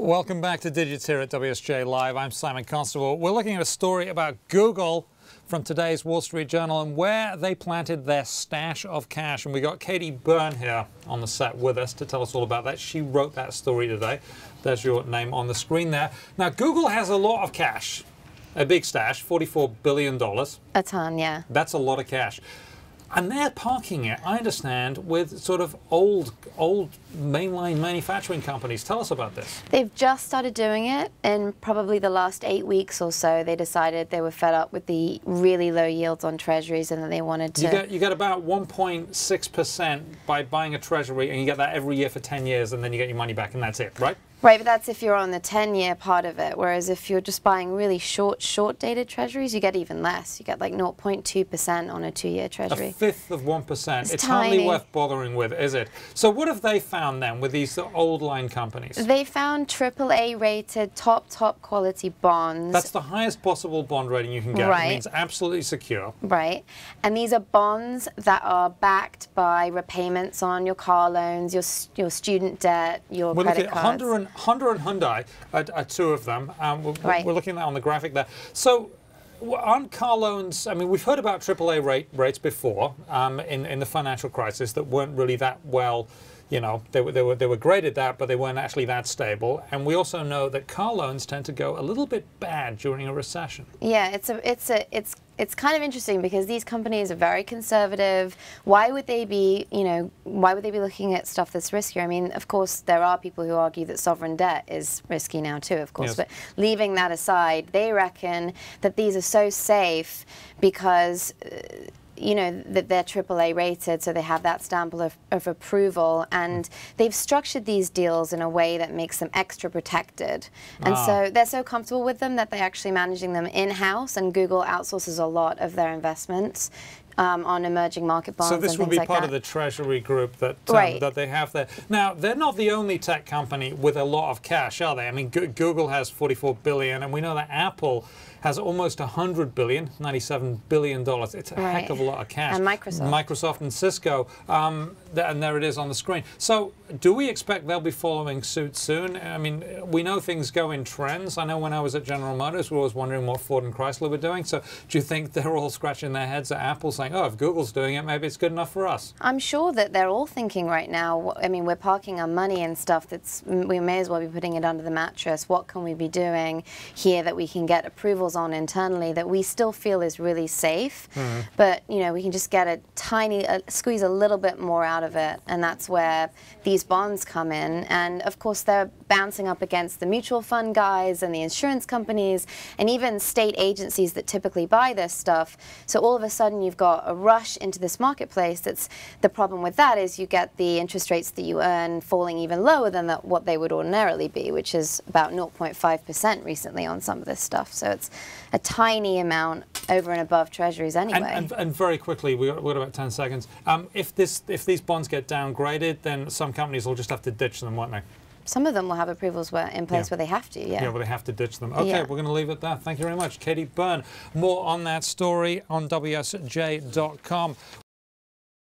Welcome back to Digits here at WSJ Live. I'm Simon Constable. We're looking at a story about Google from today's Wall Street Journal and where they planted their stash of cash. And we got Katy Burne here on the set with us to tell us all about that. She wrote that story today. There's your name on the screen there. Now, Google has a lot of cash, a big stash, $44 billion. A ton, yeah. That's a lot of cash. And they're parking it, I understand, with sort of old mainline manufacturing companies. Tell us about this. They've just started doing it. In probably the last 8 weeks or so, they decided they were fed up with the really low yields on treasuries and that they wanted to... You get about 1.6% by buying a treasury, and you get that every year for 10 years, and then you get your money back, and that's it, right? Right, but that's if you're on the 10-year part of it, whereas if you're just buying really short-dated treasuries, you get even less. You get like 0.2% on a 2-year treasury. A fifth of 1%. It's tiny. Hardly worth bothering with, is it? So what have they found then with these old line companies? They found AAA-rated, top quality bonds. That's the highest possible bond rating you can get. Right. It means absolutely secure. Right, and these are bonds that are backed by repayments on your car loans, your student debt, your credit cards. Honda and Hyundai are two of them. Right. We're looking at that on the graphic there. So on car loans, I mean, we've heard about AAA rates before in the financial crisis that weren't really that well, you know, they were graded that, but they weren't actually that stable. And we also know that car loans tend to go a little bit bad during a recession. Yeah, it's kind of interesting because these companies are very conservative. Why would they be, why would they be looking at stuff that's riskier? I mean, of course, there are people who argue that sovereign debt is risky now too, of course. Yes. But leaving that aside, they reckon that these are so safe because that they're AAA rated, so they have that stamp of approval, and they've structured these deals in a way that makes them extra protected. And so they're so comfortable with them that they're actually managing them in-house, and Google outsources a lot of their investments on emerging market bonds. So this will be like part of the treasury group that right. that they have there. Now, they're not the only tech company with a lot of cash, are they? I mean, Google has $44 billion, and we know that Apple has almost $100 billion, $97 billion. It's a heck of a lot of cash. And Microsoft. Microsoft and Cisco, and there it is on the screen. So do we expect they'll be following suit soon? I mean, we know things go in trends. I know when I was at General Motors, we were always wondering what Ford and Chrysler were doing. So do you think they're all scratching their heads at Apple saying, oh, if Google's doing it, maybe it's good enough for us? I'm sure that they're all thinking right now, I mean, we're parking our money and stuff we may as well be putting it under the mattress. What can we be doing here that we can get approvals on internally that we still feel is really safe, but we can just get squeeze a little bit more out of it, and that's where these bonds come in. And of course they're bouncing up against the mutual fund guys and the insurance companies and even state agencies that typically buy this stuff. So all of a sudden you've got a rush into this marketplace. That's the problem with that is you get the interest rates that you earn falling even lower than what they would ordinarily be, which is about 0.5% recently on some of this stuff. So it's a tiny amount over and above treasuries anyway. And very quickly, we've got about 10 seconds. If these bonds get downgraded, then some companies will just have to ditch them, won't they? Some of them will have approvals in place where they have to, yeah. Yeah, where they have to ditch them. Okay, we're going to leave it there. Thank you very much, Katy Burne. More on that story on WSJ.com.